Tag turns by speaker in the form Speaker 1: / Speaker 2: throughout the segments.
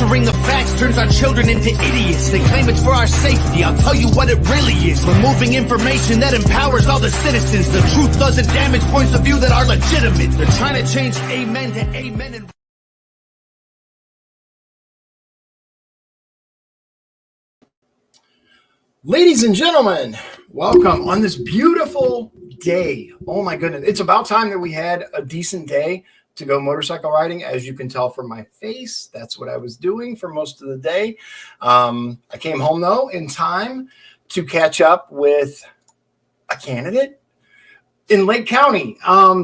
Speaker 1: Censoring the facts turns our children into idiots. They claim it's for our safety. I'll tell you what it really is. Removing information that empowers all the citizens. The truth doesn't damage points of view that are legitimate. They're trying to change amen to amen. And
Speaker 2: ladies and gentlemen, welcome on this beautiful day. Oh my goodness. It's about time that we had a decent day to go motorcycle riding. As you can tell from my face, that's what I was doing for most of the day. I came home though in time to catch up with a candidate in Lake County.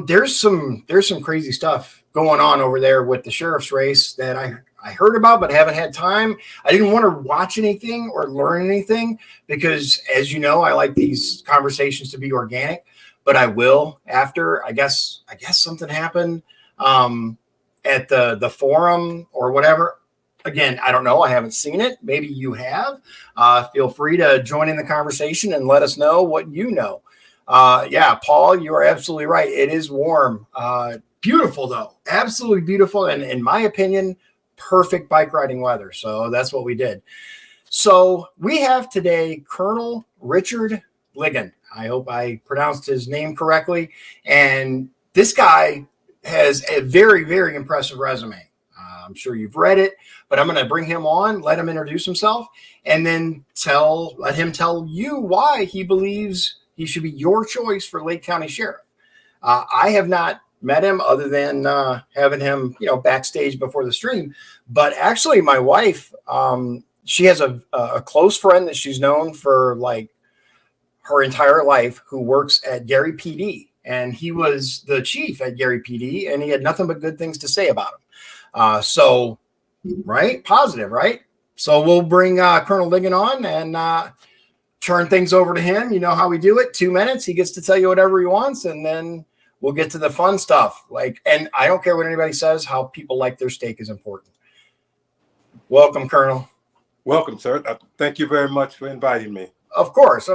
Speaker 2: There's some crazy stuff going on over there with the sheriff's race that I heard about, but haven't had time. I didn't want to watch anything or learn anything because, as you know, I like these conversations to be organic, but I will after. I guess something happened at the forum or whatever. Again, I don't know. I haven't seen it. Maybe you have. Feel free to join in the conversation and let us know what you know. Yeah, Paul, you are absolutely right. It is warm. Beautiful, though. Absolutely beautiful. And in my opinion, perfect bike riding weather. So that's what we did. So we have today Colonel Richard Ligon. I hope I pronounced his name correctly. And this guy has a very, very impressive resume. I'm sure you've read it, but I'm going to bring him on, let him introduce himself, and then let him tell you why he believes he should be your choice for Lake County Sheriff. I have not met him other than having him, backstage before the stream. But actually, my wife, she has a close friend that she's known for like her entire life who works at Gary PD. And he was the chief at Gary PD, and he had nothing but good things to say about him. So, right? Positive, right? So we'll bring Colonel Ligon on and turn things over to him. You know how we do it. 2 minutes. He gets to tell you whatever he wants, and then we'll get to the fun stuff. And I don't care what anybody says, how people like their steak is important. Welcome, Colonel.
Speaker 3: Welcome, sir. Thank you very much for inviting me.
Speaker 2: Of course.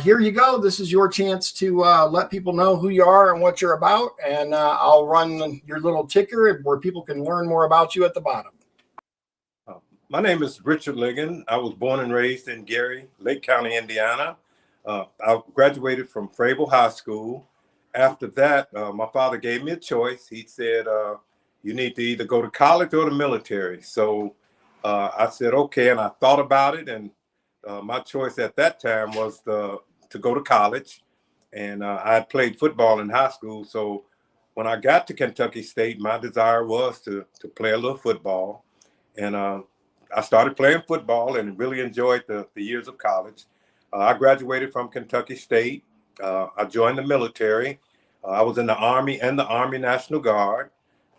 Speaker 2: Here you go. This is your chance to let people know who you are and what you're about. And I'll run your little ticker where people can learn more about you at the bottom.
Speaker 3: My name is Richard Ligon. I was born and raised in Gary, Lake County, Indiana. I graduated from Froebel High School. After that, my father gave me a choice. He said, you need to either go to college or the military. So I said, okay. And I thought about it. And my choice at that time was to go to college. And I had played football in high school. So when I got to Kentucky State, my desire was to play a little football. And I started playing football and really enjoyed the years of college. I graduated from Kentucky State. I joined the military. I was in the Army and the Army National Guard.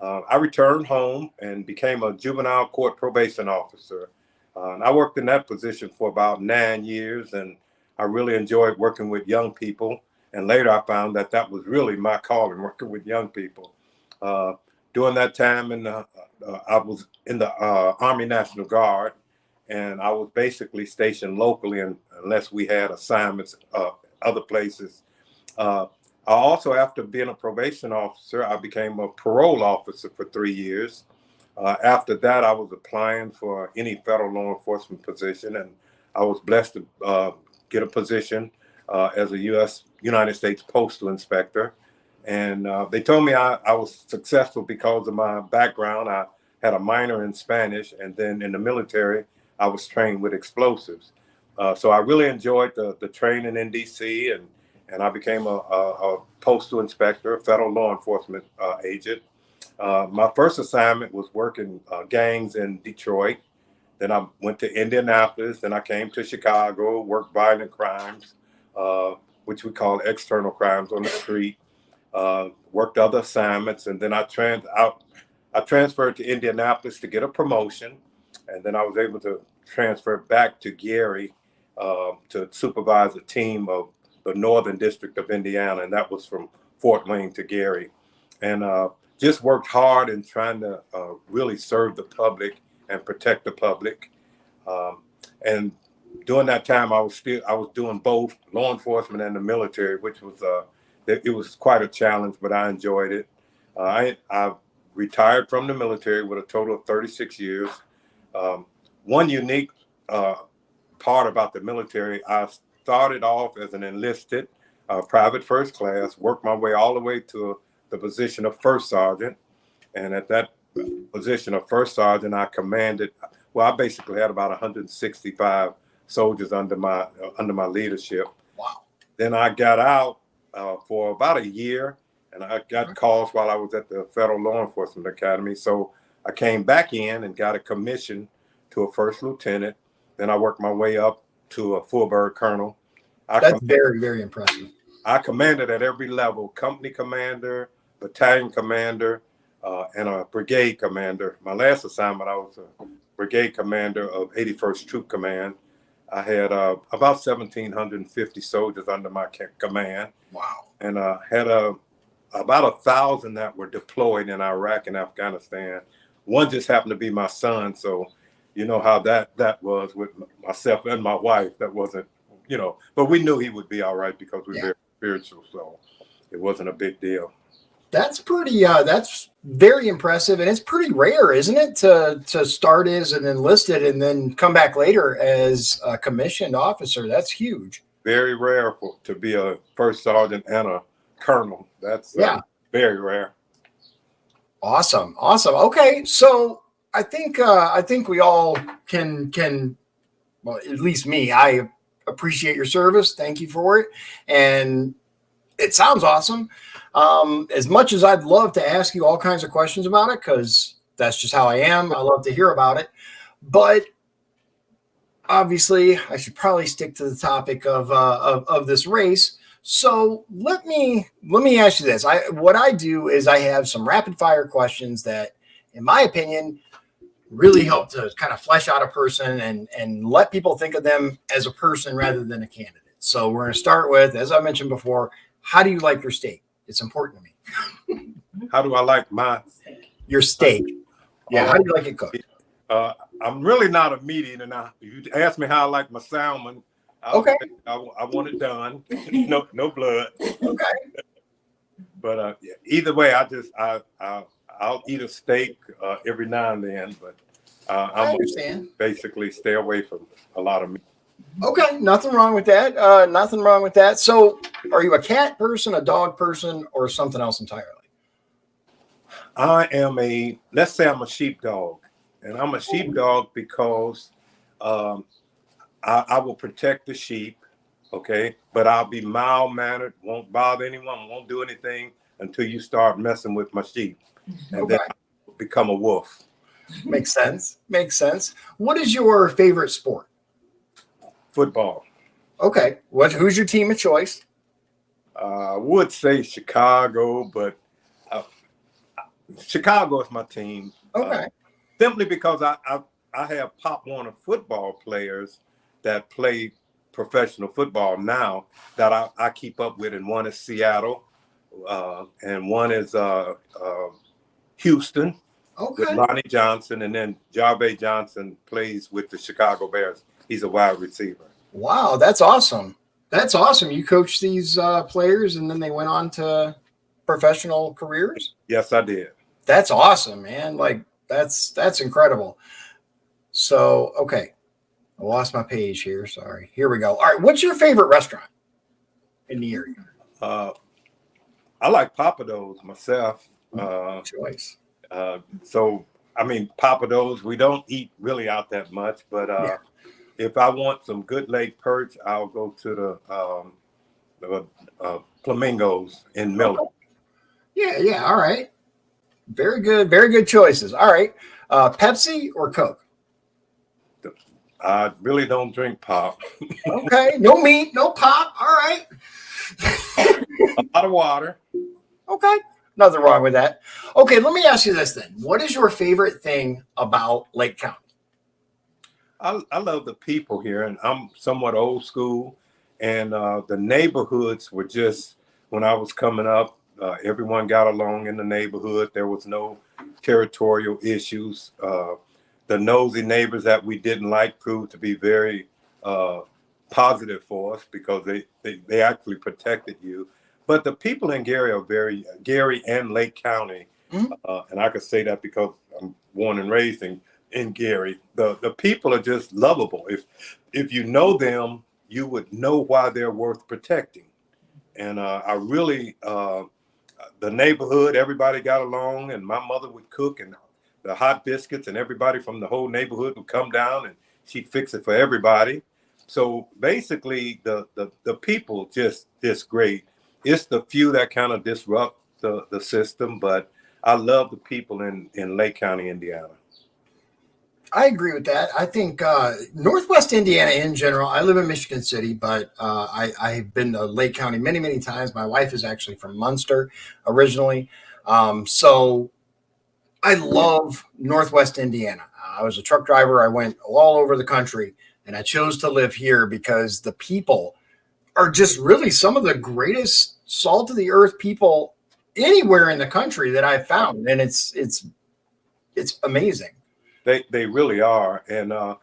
Speaker 3: I returned home and became a juvenile court probation officer. And I worked in that position for about 9 years, and I really enjoyed working with young people. And later I found that was really my calling, working with young people. During that time, I was in the Army National Guard, and I was basically stationed locally unless we had assignments other places. I also, after being a probation officer, I became a parole officer for 3 years. After that, I was applying for any federal law enforcement position, and I was blessed to get a position as a United States Postal Inspector. And they told me I was successful because of my background. I had a minor in Spanish, and then in the military, I was trained with explosives. So I really enjoyed the training in D.C., and I became a postal inspector, a federal law enforcement agent. My first assignment was working gangs in Detroit. Then I went to Indianapolis. Then I came to Chicago, worked violent crimes, which we call external crimes on the street. Worked other assignments, and then I transferred to Indianapolis to get a promotion, and then I was able to transfer back to Gary to supervise a team of the Northern District of Indiana, and that was from Fort Wayne to Gary. And just worked hard in trying to really serve the public and protect the public. And during that time, I was doing both law enforcement and the military, which was it was quite a challenge, but I enjoyed it. I retired from the military with a total of 36 years. One unique part about the military, I started off as an enlisted private first class, worked my way all the way to the position of first sergeant. And at that position of first sergeant, I commanded, well, I basically had about 165 soldiers under my leadership.
Speaker 2: Wow.
Speaker 3: Then I got out for about a year, and I got calls while I was at the Federal Law Enforcement Academy. So I came back in and got a commission to a first lieutenant. Then I worked my way up to a full-bird colonel.
Speaker 2: That's very, very impressive.
Speaker 3: I commanded at every level: company commander, battalion commander, and a brigade commander. My last assignment, I was a brigade commander of 81st Troop Command. I had about 1,750 soldiers under my command.
Speaker 2: Wow.
Speaker 3: And had about 1,000 that were deployed in Iraq and Afghanistan. One just happened to be my son, so you know how that was with myself and my wife. That wasn't, but we knew he would be all right because we're very spiritual, so it wasn't a big deal.
Speaker 2: That's that's very impressive, and it's pretty rare, isn't it, to start as an enlisted and then come back later as a commissioned officer? That's huge.
Speaker 3: Very rare to be a first sergeant and a colonel. That's very rare.
Speaker 2: Awesome. Okay, so I think we all can. Well, at least me. I appreciate your service. Thank you for it, and it sounds awesome. As much as I'd love to ask you all kinds of questions about it, because that's just how I am. I love to hear about it. But obviously, I should probably stick to the topic of this race. So let me ask you this. What I do is I have some rapid fire questions that, in my opinion, really help to kind of flesh out a person and let people think of them as a person rather than a candidate. So we're going to start with, as I mentioned before, how do you like your steak? It's important to me.
Speaker 3: How do I like
Speaker 2: your steak? Yeah, how do you like it cooked?
Speaker 3: I'm really not a meat eater. Now, if you ask me how I like my salmon, I want it done. no blood.
Speaker 2: Okay.
Speaker 3: But either way, I'll eat a steak every now and then. But
Speaker 2: I understand.
Speaker 3: Basically, stay away from a lot of meat.
Speaker 2: Okay, nothing wrong with that. Nothing wrong with that. So, are you a cat person, a dog person, or something else entirely?
Speaker 3: I am let's say I'm a sheepdog. And I'm a sheepdog because I will protect the sheep, okay? But I'll be mild-mannered, won't bother anyone, won't do anything until you start messing with my sheep. And then I'll become a wolf.
Speaker 2: Makes sense. What is your favorite sport?
Speaker 3: Football.
Speaker 2: Okay. Who's your team of choice?
Speaker 3: I would say Chicago, but Chicago is my team.
Speaker 2: Okay.
Speaker 3: Simply because I have Pop Warner football players that play professional football now that I keep up with, and one is Seattle, and one is Houston with Lonnie Johnson, and then Jarve Johnson plays with the Chicago Bears. He's a wide receiver. Wow,
Speaker 2: that's awesome. You coached these players, and then they went on to professional careers?
Speaker 3: Yes, I did.
Speaker 2: That's awesome, man. Like, that's incredible. So, okay. I lost my page here. Sorry. Here we go. All right. What's your favorite restaurant in the area?
Speaker 3: I like Papados myself.
Speaker 2: Choice.
Speaker 3: So, I mean, Papados, we don't eat really out that much, but if I want some good leg perch, I'll go to the Flamingos in Miller.
Speaker 2: Yeah. All right. Very good choices. All right. Pepsi or Coke?
Speaker 3: I really don't drink pop.
Speaker 2: Okay. No meat, no pop. All right.
Speaker 3: A lot of water.
Speaker 2: Okay. Nothing wrong with that. Okay. Let me ask you this then. What is your favorite thing about Lake County?
Speaker 3: I love the people here, and I'm somewhat old school. And the neighborhoods were just, when I was coming up, everyone got along in the neighborhood. There was no territorial issues. The nosy neighbors that we didn't like proved to be very positive for us because they actually protected you. But the people in Gary are Gary and Lake County, and I could say that because I'm born and raised in in Gary. The people are just lovable. If you know them, you would know why they're worth protecting. And I really, the neighborhood, everybody got along, and my mother would cook and the hot biscuits, and everybody from the whole neighborhood would come down and she'd fix it for everybody. So basically, the people just great. It's the few that kind of disrupt the system, but I love the people in Lake County, Indiana.
Speaker 2: I agree with that. I think Northwest Indiana in general, I live in Michigan City, but I've been to Lake County many, many times. My wife is actually from Munster originally. So I love Northwest Indiana. I was a truck driver. I went all over the country, and I chose to live here because the people are just really some of the greatest salt of the earth people anywhere in the country that I've found. And it's amazing.
Speaker 3: They really are. And I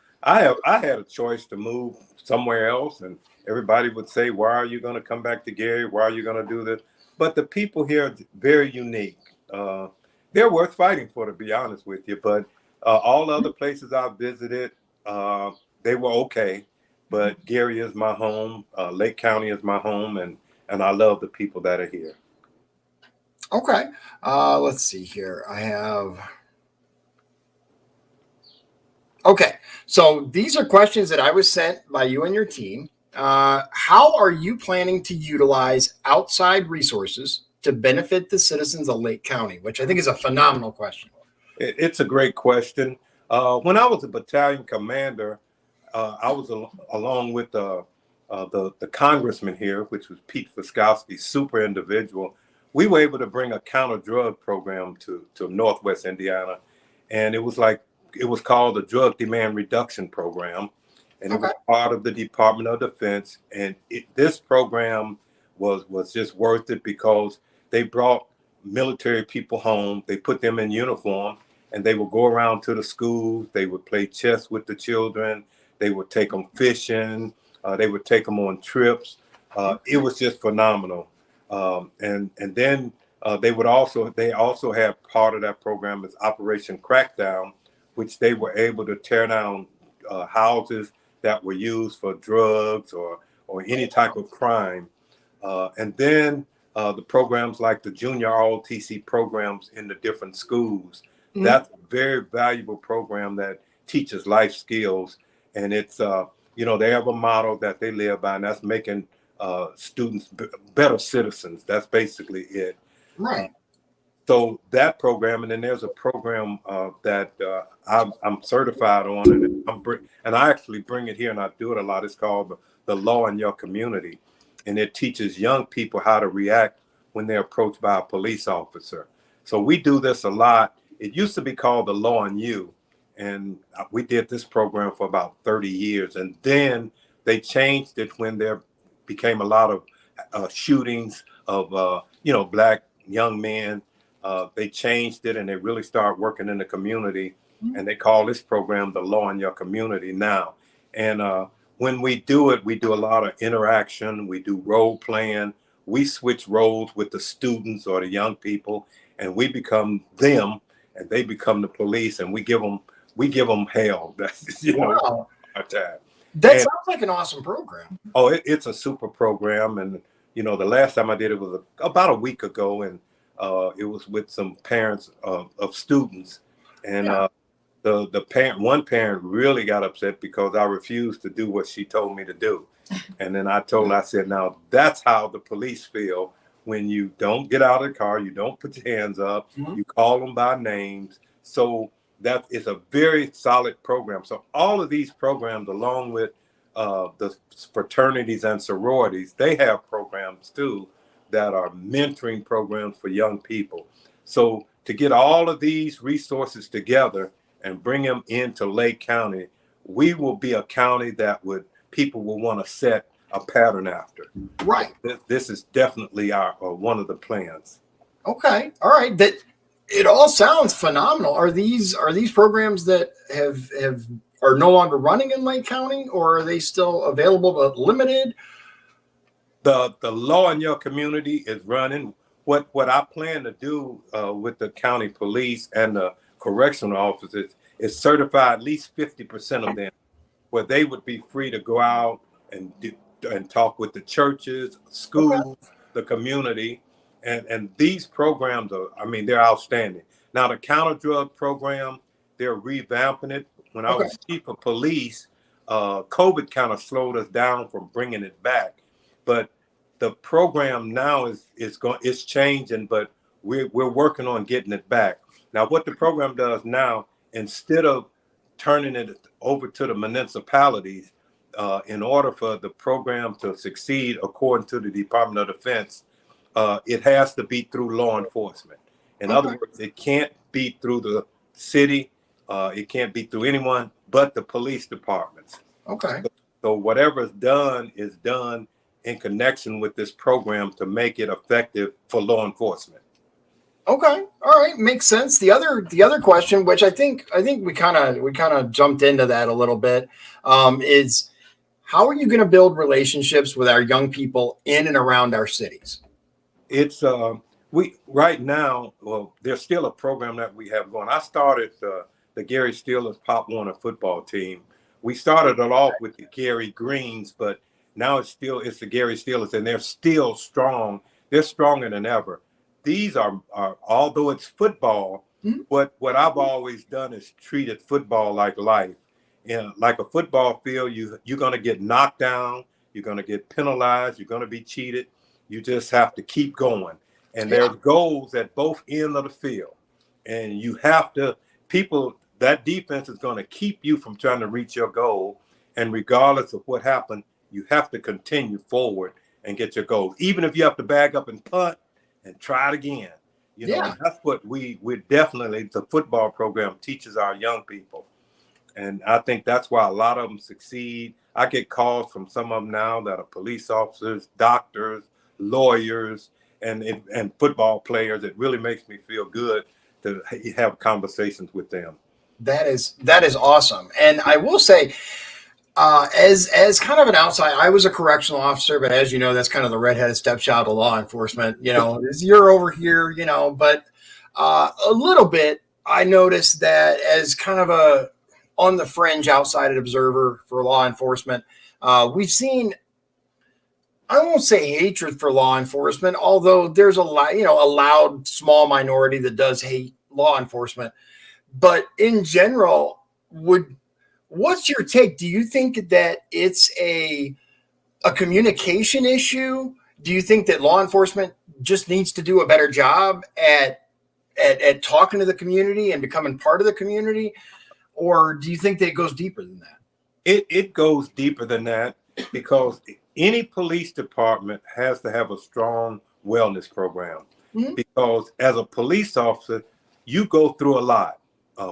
Speaker 3: had a choice to move somewhere else, and everybody would say, why are you going to come back to Gary? Why are you going to do this? But the people here are very unique. They're worth fighting for, to be honest with you. But all the other places I've visited, they were okay. But Gary is my home. Lake County is my home, and I love the people that are here.
Speaker 2: Okay. Let's see here. I have... Okay, so these are questions that I was sent by you and your team. How are you planning to utilize outside resources to benefit the citizens of Lake County? Which I think is a phenomenal question.
Speaker 3: It's a great question. When I was a battalion commander, I was along with the congressman here, which was Pete Fiskowski, super individual. We were able to bring a counter-drug program to Northwest Indiana, and it was called the Drug Demand Reduction Program, and it was part of the Department of Defense. And this program was just worth it because they brought military people home. They put them in uniform, and they would go around to the schools. They would play chess with the children. They would take them fishing. They would take them on trips. It was just phenomenal. And then they also had part of that program is Operation Crackdown, which they were able to tear down houses that were used for drugs or any type of crime. And then the programs like the junior ROTC programs in the different schools. Mm-hmm. That's a very valuable program that teaches life skills. And it's, they have a model that they live by, and that's making students better citizens. That's basically it.
Speaker 2: Right.
Speaker 3: So that program, and then there's a program that I'm certified on, and I actually bring it here, and I do it a lot. It's called the Law in Your Community, and it teaches young people how to react when they're approached by a police officer. So we do this a lot. It used to be called the Law in You, and we did this program for about 30 years, and then they changed it when there became a lot of shootings of Black young men. They changed it, and they really started working in the community, and they call this program the Law in Your Community now. And when we do it, we do a lot of interaction. We do role playing. We switch roles with the students or the young people, and we become them, and they become the police, and we give them hell. That's
Speaker 2: wow.
Speaker 3: Our time.
Speaker 2: That sounds like an awesome program.
Speaker 3: Oh, it's a super program, and the last time I did it was about a week ago, and it was with some parents of students, and one parent really got upset because I refused to do what she told me to do. And then I said, now that's how the police feel when you don't get out of the car, you don't put your hands up, you call them by names. So that is a very solid program. So all of these programs, along with the fraternities and sororities, they have programs too that are mentoring programs for young people. So to get all of these resources together and bring them into Lake County, we will be a county that people will want to set a pattern after.
Speaker 2: Right.
Speaker 3: This is definitely one of the plans.
Speaker 2: Okay. All right. It all sounds phenomenal. Are these programs that are no longer running in Lake County, or are they still available but limited?
Speaker 3: The Law in Your Community is running. What I plan to do with the county police and the correctional officers is certify at least 50% of them, where they would be free to go out and talk with the churches, schools, the community. And these programs are, I mean, they're outstanding. Now, the counter drug program, they're revamping it. When I was chief of police, COVID kind of slowed us down from bringing it back. But the program now is changing, but we're working on getting it back. Now, what the program does now, instead of turning it over to the municipalities, in order for the program to succeed, according to the Department of Defense, it has to be through law enforcement. In other words, it can't be through the city. It can't be through anyone but the police departments.
Speaker 2: Okay.
Speaker 3: So whatever is done in connection with this program to make it effective for law enforcement.
Speaker 2: Okay. All right. Makes sense. The other question, which I think we kind of jumped into that a little bit, is how are you going to build relationships with our young people in and around our cities?
Speaker 3: It's we right now. Well, there's still a program that we have going. I started the Gary Steelers Pop Warner football team. We started it off with the Gary Greens, but now it's the Gary Steelers, and they're still strong. They're stronger than ever. These are although it's football, what I've always done is treated football like life. Like a football field, you're going to get knocked down, you're going to get penalized, you're going to be cheated. You just have to keep going. And there's goals at both ends of the field. And you have to, that defense is going to keep you from trying to reach your goal. And regardless of what happened, you have to continue forward and get your goals. Even if you have to bag up and punt and try it again. You know, that's what we definitely, the football program teaches our young people. And I think that's why a lot of them succeed. I get calls from some of them now that are police officers, doctors, lawyers, and football players. It really makes me feel good to have conversations with them.
Speaker 2: That is awesome. And I will say, as kind of an outside, I was a correctional officer, but as you know, that's kind of the redheaded stepchild of law enforcement. You know, you're over here, you know, but a little bit, I noticed that as kind of a on the fringe outside observer for law enforcement, we've seen, I won't say hatred for law enforcement, although there's a loud small minority that does hate law enforcement. But in general, what's your take? Do you think that it's a communication issue? Do you think that law enforcement just needs to do a better job at talking to the community and becoming part of the community? Or do you think that it goes deeper than that?
Speaker 3: It goes deeper than that, because any police department has to have a strong wellness program. Because as a police officer, you go through a lot.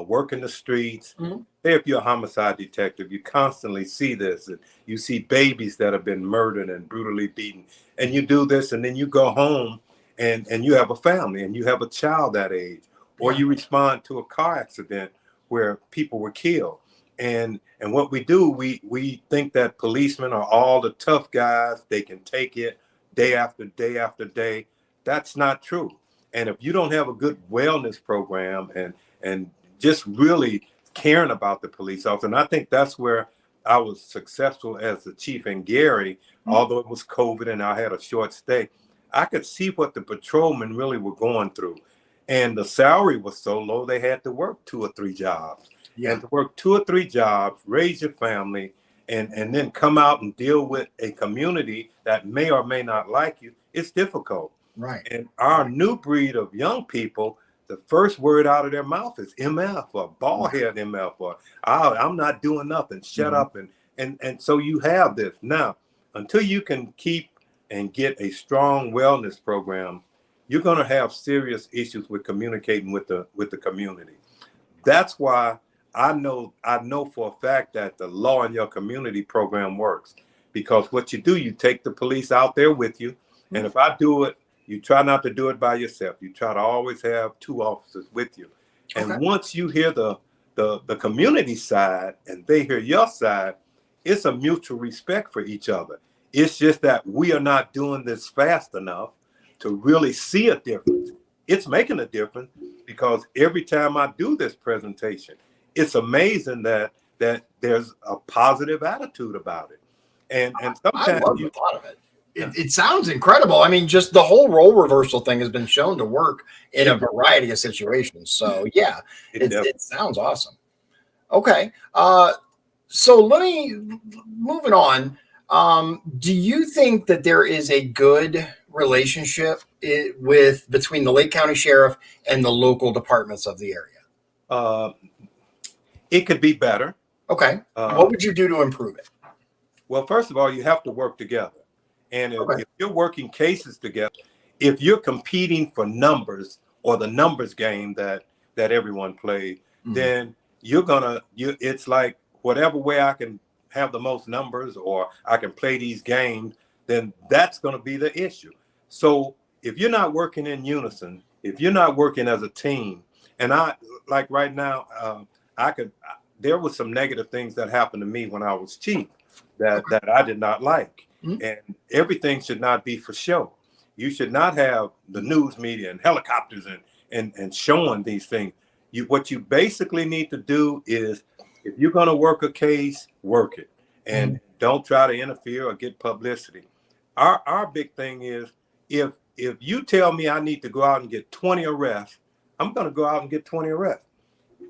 Speaker 3: Work in the streets. If you're a homicide detective, you constantly see this. And you see babies that have been murdered and brutally beaten. And you do this, and then you go home and you have a family and you have a child that age. Or you respond to a car accident where people were killed. And what we do, we think that policemen are all the tough guys. They can take it day after day after day. That's not true. And if you don't have a good wellness program and just really caring about the police officer, and I think that's where I was successful as the chief in Gary, although it was COVID and I had a short stay, I could see what the patrolmen really were going through. And the salary was so low, they had to work 2 or 3 jobs. And to work 2 or 3 jobs, raise your family, and then come out and deal with a community that may or may not like you, it's difficult.
Speaker 2: Right.
Speaker 3: And our new breed of young people, the first word out of their mouth is MF or bald-head MF or I'm not doing nothing, shut up. And so you have this. Now, until you can keep and get a strong wellness program, you're going to have serious issues with communicating with the community. That's why I know for a fact that the Law in Your Community program works, because what you do, you take the police out there with you. And if I do it, you try not to do it by yourself. You try to always have 2 officers with you. And once you hear the community side and they hear your side, it's a mutual respect for each other. It's just that we are not doing this fast enough to really see a difference. It's making a difference, because every time I do this presentation, it's amazing that there's a positive attitude about it. And sometimes
Speaker 2: I love the thought of it. It sounds incredible. I mean, just the whole role reversal thing has been shown to work in a variety of situations. So yeah, it sounds awesome. Okay. So moving on. Do you think that there is a good relationship between the Lake County Sheriff and the local departments of the area?
Speaker 3: It could be better.
Speaker 2: Okay. What would you do to improve it?
Speaker 3: Well, first of all, you have to work together. And if you're working cases together, if you're competing for numbers or the numbers game that everyone played, then it's like whatever way I can have the most numbers or I can play these games, then that's going to be the issue. So if you're not working in unison, if you're not working as a team, and like right now, there was some negative things that happened to me when I was chief that I did not like. And everything should not be for show. You should not have the news media and helicopters and showing these things. What you basically need to do is, if you're going to work a case, work it, and don't try to interfere or get publicity. Our big thing is, if you tell me I need to go out and get 20 arrests, I'm going to go out and get 20 arrests.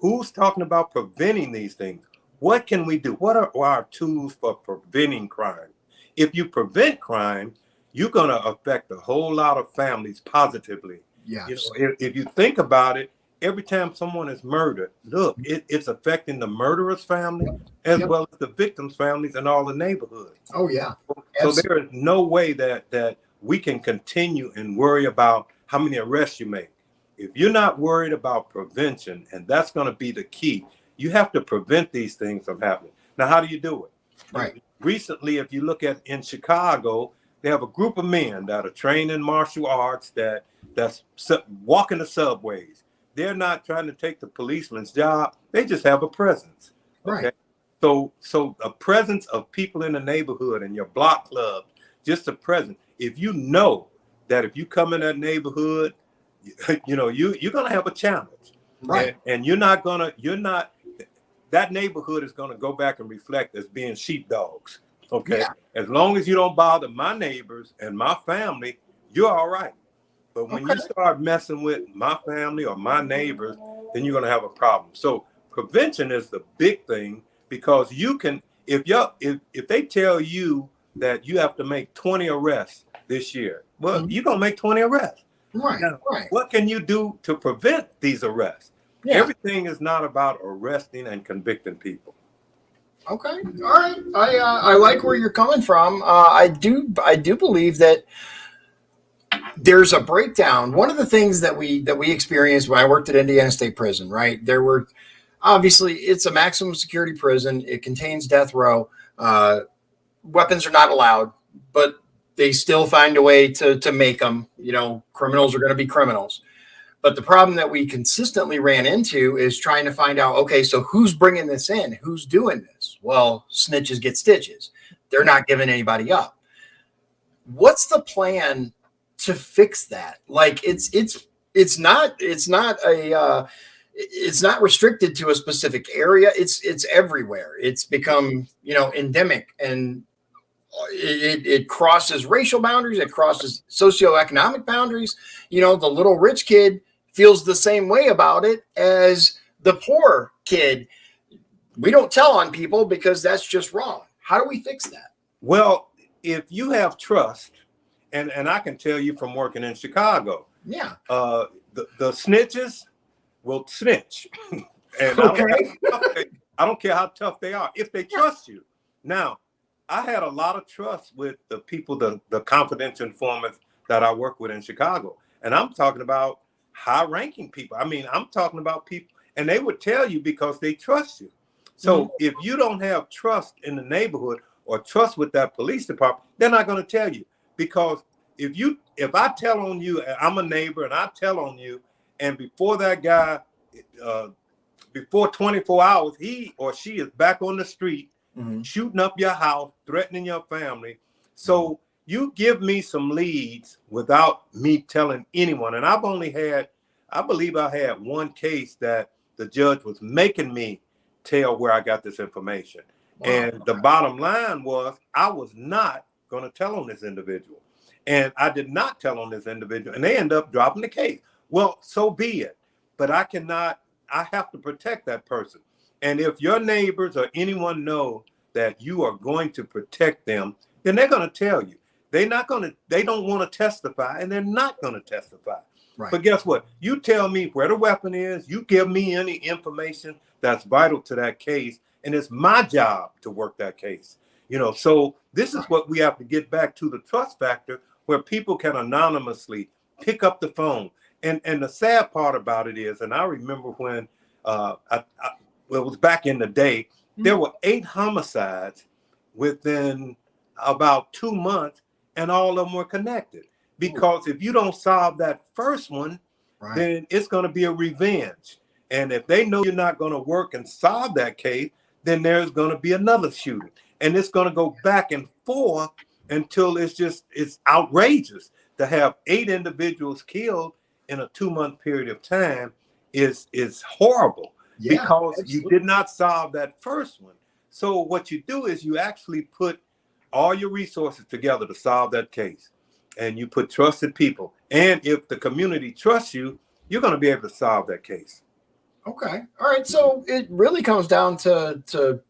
Speaker 3: Who's talking about preventing these things? What can we do? What are our tools for preventing crime? If you prevent crime, you're going to affect a whole lot of families positively.
Speaker 2: Yes.
Speaker 3: If you think about it, every time someone is murdered, look, it's affecting the murderer's family as well as the victim's families and all the neighborhoods.
Speaker 2: Oh, yeah.
Speaker 3: So there is no way that we can continue and worry about how many arrests you make. If you're not worried about prevention, and that's going to be the key, you have to prevent these things from happening. Now, how do you do it?
Speaker 2: Right.
Speaker 3: Recently, if you look at in Chicago, they have a group of men that are trained in martial arts that's walking the subways. They're not trying to take the policeman's job. They just have a presence. Okay.
Speaker 2: Right.
Speaker 3: So a presence of people in the neighborhood and your block club, just a presence. If you know that if you come in that neighborhood, you're going to have a challenge.
Speaker 2: Right.
Speaker 3: And that neighborhood is going to go back and reflect as being sheepdogs. Okay. Yeah. As long as you don't bother my neighbors and my family, you're all right. But when you start messing with my family or my neighbors, then you're going to have a problem. So prevention is the big thing, because you can, if they tell you that you have to make 20 arrests this year, well, you're going to make 20 arrests.
Speaker 2: Right.
Speaker 3: Now,
Speaker 2: right.
Speaker 3: What can you do to prevent these arrests? Yeah. Everything is not about arresting and convicting people.
Speaker 2: Okay. All right. I like where you're coming from. I do believe that there's a breakdown. One of the things that we experienced when I worked at Indiana State Prison, right? There were, obviously, it's a maximum security prison. It contains death row. Weapons are not allowed, but they still find a way to make them. Criminals are going to be criminals. But the problem that we consistently ran into is trying to find out, okay, so who's bringing this in? Who's doing this? Well, snitches get stitches. They're not giving anybody up. What's the plan to fix that? Like it's not restricted to a specific area. It's everywhere. It's become, endemic, and it crosses racial boundaries. It crosses socioeconomic boundaries. The little rich kid feels the same way about it as the poor kid. We don't tell on people because that's just wrong. How do we fix that?
Speaker 3: Well, if you have trust, and I can tell you from working in Chicago, the snitches will snitch. And I don't care how tough they are, if they trust you. Now, I had a lot of trust with the people, the confidential informants that I work with in Chicago. And I'm talking about high-ranking people. I mean, I'm talking about people, and they would tell you because they trust you. So if you don't have trust in the neighborhood or trust with that police department, they're not going to tell you. Because if I tell on you, I'm a neighbor, and I tell on you, and before that guy, before 24 hours, he or she is back on the street, shooting up your house, threatening your family. So you give me some leads without me telling anyone. And I believe I had one case that the judge was making me tell where I got this information.
Speaker 2: Wow.
Speaker 3: And the bottom line was I was not going to tell on this individual. And I did not tell on this individual. And they end up dropping the case. Well, so be it. But I have to protect that person. And if your neighbors or anyone know that you are going to protect them, then they're going to tell you. They don't want to testify, and they're not going to testify.
Speaker 2: Right.
Speaker 3: But guess what? You tell me where the weapon is. You give me any information that's vital to that case, and it's my job to work that case. So this is what we have to get back to, the trust factor, where people can anonymously pick up the phone. And the sad part about it is, and I remember when it was back in the day, there were 8 homicides within about 2 months, and all of them were connected. Because if you don't solve that first one, then it's going to be a revenge. And if they know you're not going to work and solve that case, then there's going to be another shooting. And it's going to go back and forth until it's outrageous. To have 8 individuals killed in a 2-month period of time is horrible, because absolutely. You did not solve that first one. So what you do is you actually put all your resources together to solve that case. And you put trusted people. And if the community trusts you, you're going to be able to solve that case.
Speaker 2: Okay. All right. So it really comes down to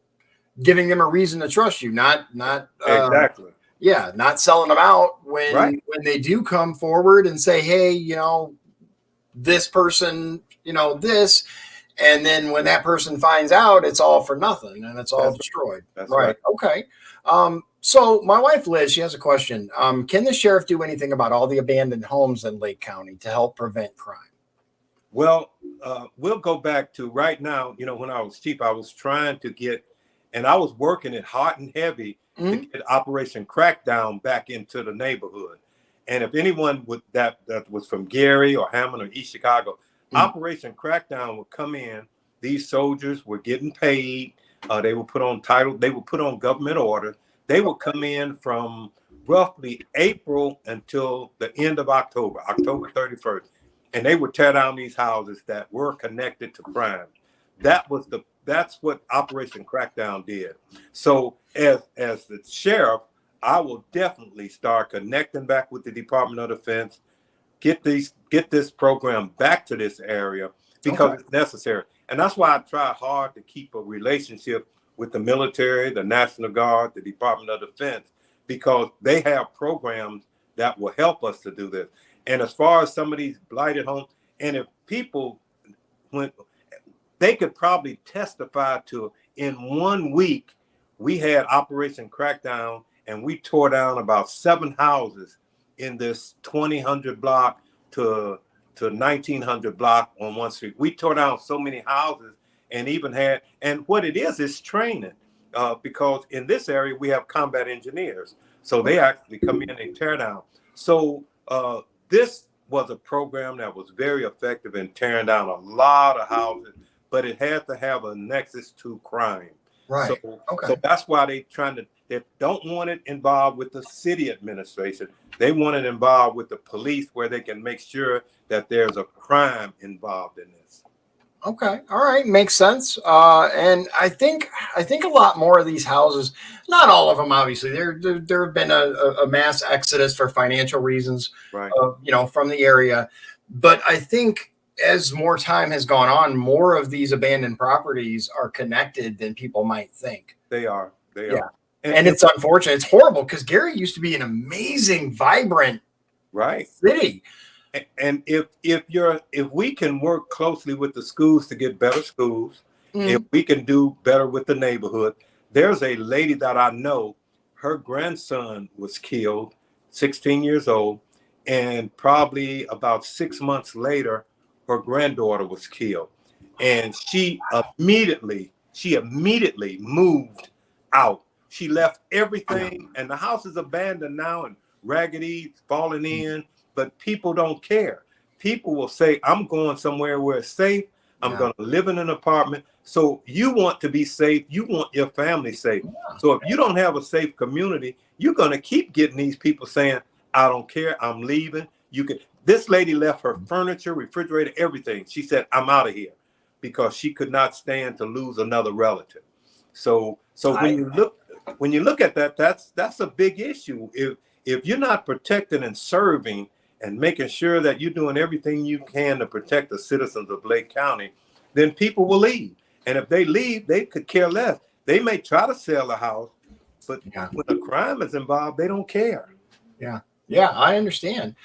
Speaker 2: giving them a reason to trust you, not
Speaker 3: exactly.
Speaker 2: Not selling them out when they do come forward and say, hey, this person, this, and then when that person finds out, it's all for nothing and it's all destroyed.
Speaker 3: That's right.
Speaker 2: Okay. So my wife, Liz, she has a question. Can the sheriff do anything about all the abandoned homes in Lake County to help prevent crime?
Speaker 3: Well, we'll go back to right now. When I was chief, I was trying to get, and I was working it hot and heavy to get Operation Crackdown back into the neighborhood. And if anyone that was from Gary or Hammond or East Chicago, Operation Crackdown would come in. These soldiers were getting paid. They were put on title. They were put on government order. They would come in from roughly April until the end of October 31st. And they would tear down these houses that were connected to crime. That's what Operation Crackdown did. So as the sheriff, I will definitely start connecting back with the Department of Defense, get this program back to this area, because it's necessary. And that's why I try hard to keep a relationship with the military, the National Guard, the Department of Defense, because they have programs that will help us to do this. And as far as some of these blighted homes, and if people they could probably testify to, in 1 week, we had Operation Crackdown, and we tore down about 7 houses in this 2000 block to 1900 block on one street. We tore down so many houses, and even had, and what it is training, because in this area we have combat engineers, so they actually come in and tear down. So this was a program that was very effective in tearing down a lot of houses, but it had to have a nexus to crime.
Speaker 2: Right.
Speaker 3: So that's why they don't want it involved with the city administration. They want it involved with the police, where they can make sure that there's a crime involved in this.
Speaker 2: Okay. All right. Makes sense. And I think a lot more of these houses, not all of them, obviously, there have been a mass exodus for financial reasons,
Speaker 3: right.
Speaker 2: From the area. But I think as more time has gone on, more of these abandoned properties are connected than people might think.
Speaker 3: They are.
Speaker 2: Yeah. And it's unfortunate. It's horrible, because Gary used to be an amazing, vibrant city.
Speaker 3: And if we can work closely with the schools to get better schools, if we can do better with the neighborhood. There's a lady that I know, her grandson was killed, 16 years old, and probably about 6 months later, her granddaughter was killed. And she immediately moved out. She left everything, and the house is abandoned now and raggedy, falling in. But people don't care. People will say, I'm going somewhere where it's safe. I'm going to live in an apartment. So you want to be safe. You want your family safe. Yeah. So if you don't have a safe community, you're going to keep getting these people saying, I don't care, I'm leaving. This lady left her furniture, refrigerator, everything. She said, I'm out of here. because she could not stand to lose another relative. So when you look at that, that's a big issue. If you're not protecting and serving and making sure that you're doing everything you can to protect the citizens of Lake County, then people will leave. And if they leave, they could care less. They may try to sell a house, but when a crime is involved, they don't care.
Speaker 2: Yeah, I understand.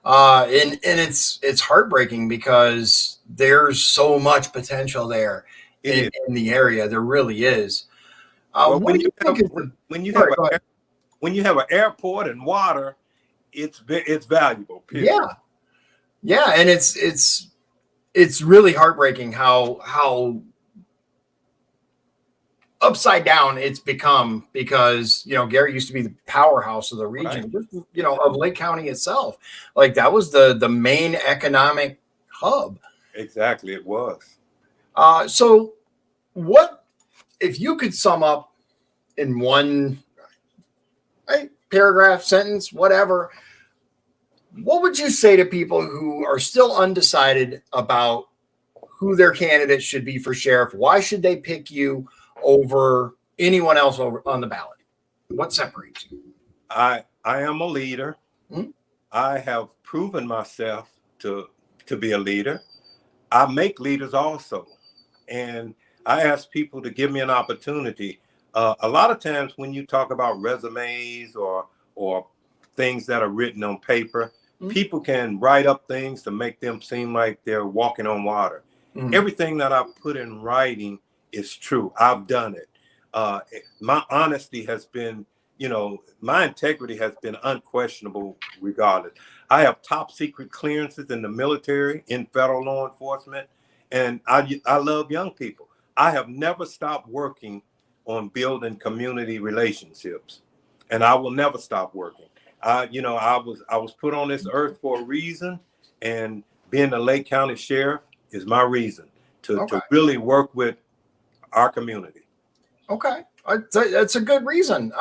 Speaker 2: And it's heartbreaking because there's so much potential there in the area. There really is.
Speaker 3: When you have an airport and water, it's valuable. Period.
Speaker 2: Yeah, and it's really heartbreaking how upside down it's become, because Gary used to be the powerhouse of the region, of Lake County itself. Like, that was the main economic hub.
Speaker 3: Exactly, it was.
Speaker 2: So what if you could sum up in one paragraph, sentence, whatever, what would you say to people who are still undecided about who their candidate should be for sheriff? Why should they pick you over anyone else over on the ballot? What separates you?
Speaker 3: I am a leader.
Speaker 2: Mm-hmm.
Speaker 3: I have proven myself to be a leader. I make leaders also. And I ask people to give me an opportunity. A lot of times when you talk about resumes or things that are written on paper, people can write up things to make them seem like they're walking on water. Everything that I put in writing is true. I've done it. My honesty has been, my integrity has been unquestionable regardless. I have top secret clearances in the military, in federal law enforcement, and I love young people. I have never stopped working on building community relationships, and I will never stop working. I was put on this earth for a reason, and being the Lake County Sheriff is my reason to really work with our community.
Speaker 2: Okay. That's a good reason.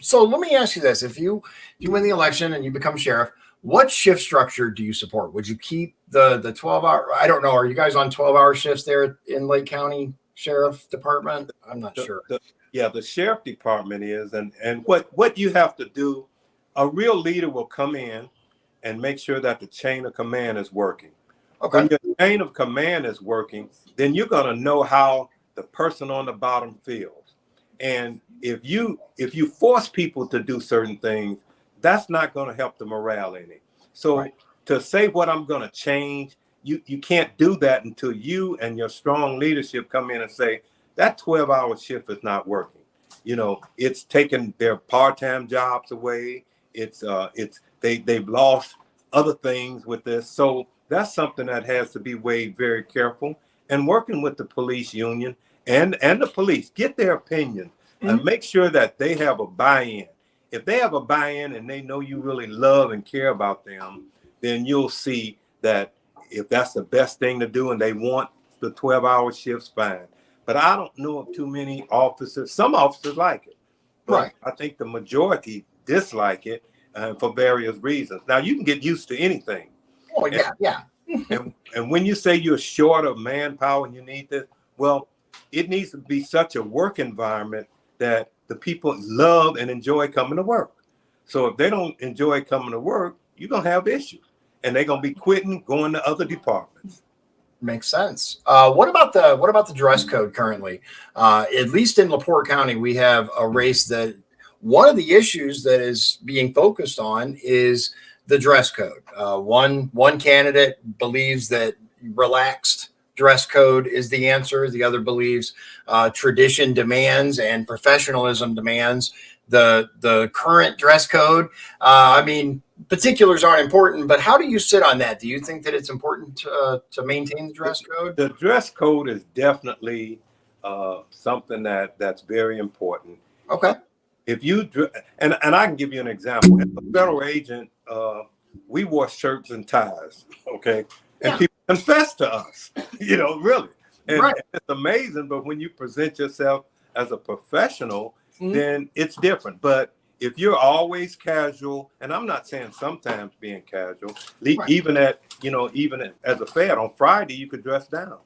Speaker 2: So let me ask you this. If you win the election and you become sheriff, what shift structure do you support? Would you keep the 12-hour? I don't know. Are you guys on 12-hour shifts there in Lake County Sheriff Department? I'm not sure.
Speaker 3: The sheriff department is, and what you have to do, a real leader will come in and make sure that the chain of command is working.
Speaker 2: Okay.
Speaker 3: When your chain of command is working, then you're going to know how the person on the bottom feels. And if you force people to do certain things, that's not going to help the morale any. So to say what I'm going to change, you can't do that until you and your strong leadership come in and say that 12-hour shift is not working. It's taken their part-time jobs away. They've lost other things with this. So that's something that has to be weighed very careful. And working with the police union and the police, get their opinion and make sure that they have a buy-in. If they have a buy-in and they know you really love and care about them, then you'll see that if that's the best thing to do and they want the 12-hour shifts, fine. But I don't know of too many officers. Some officers like it, but I think the majority dislike it for various reasons. Now, you can get used to anything.
Speaker 2: Oh, yeah.
Speaker 3: And when you say you're short of manpower and you need this, well, it needs to be such a work environment that the people love and enjoy coming to work. So if they don't enjoy coming to work, you're going to have issues. And they're going to be quitting, going to other departments.
Speaker 2: Makes sense. What about the dress code currently? At least in LaPorte County, we have a race that one of the issues that is being focused on is the dress code. One candidate believes that relaxed dress code is the answer. The other believes tradition demands and professionalism demands the current dress code. Particulars aren't important, but how do you sit on that? Do you think that it's important to maintain the dress code?
Speaker 3: The dress code is definitely something that's very important.
Speaker 2: Okay.
Speaker 3: If you and I can give you an example. As a federal agent, we wore shirts and ties. Okay, and people confess to us. Really, and it's amazing. But when you present yourself as a professional, then it's different. But if you're always casual, and I'm not saying sometimes being casual, even as a Fed on Friday, you could dress down.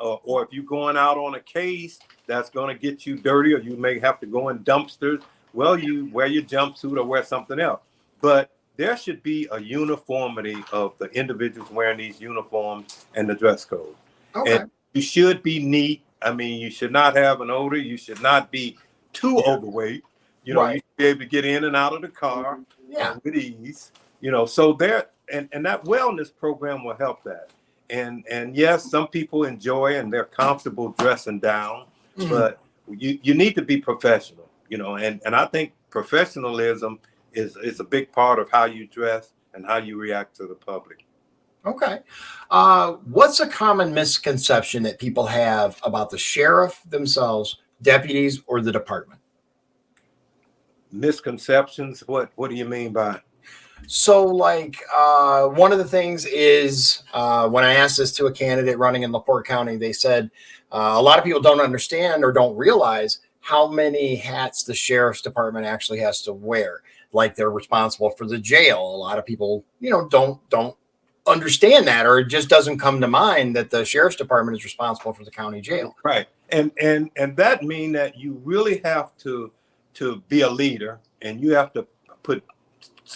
Speaker 3: or if you're going out on a case that's going to get you dirty, or you may have to go in dumpsters, well, you wear your jumpsuit or wear something else. But there should be a uniformity of the individuals wearing these uniforms and the dress code.
Speaker 2: Okay.
Speaker 3: And you should be neat. I mean, you should not have an odor. You should not be too overweight. You know,
Speaker 2: Right.
Speaker 3: you should be able to get in and out of the car with ease. You know, so there, and that wellness program will help that. And yes, some people enjoy and they're comfortable dressing down, but you need to be professional, you know, and I think professionalism is a big part of how you dress and how you react to the public.
Speaker 2: Okay. What's a common misconception that people have about the sheriff themselves, deputies, or the department?
Speaker 3: Misconceptions? What do you mean by it?
Speaker 2: So, like, one of the things is when I asked this to a candidate running in LaPorte County, they said a lot of people don't understand or don't realize how many hats the sheriff's department actually has to wear. Like, they're responsible for the jail. A lot of people, you know, don't understand that, or it just doesn't come to mind that the sheriff's department is responsible for the county jail.
Speaker 3: Right. And that means that you really have to be a leader, and you have to put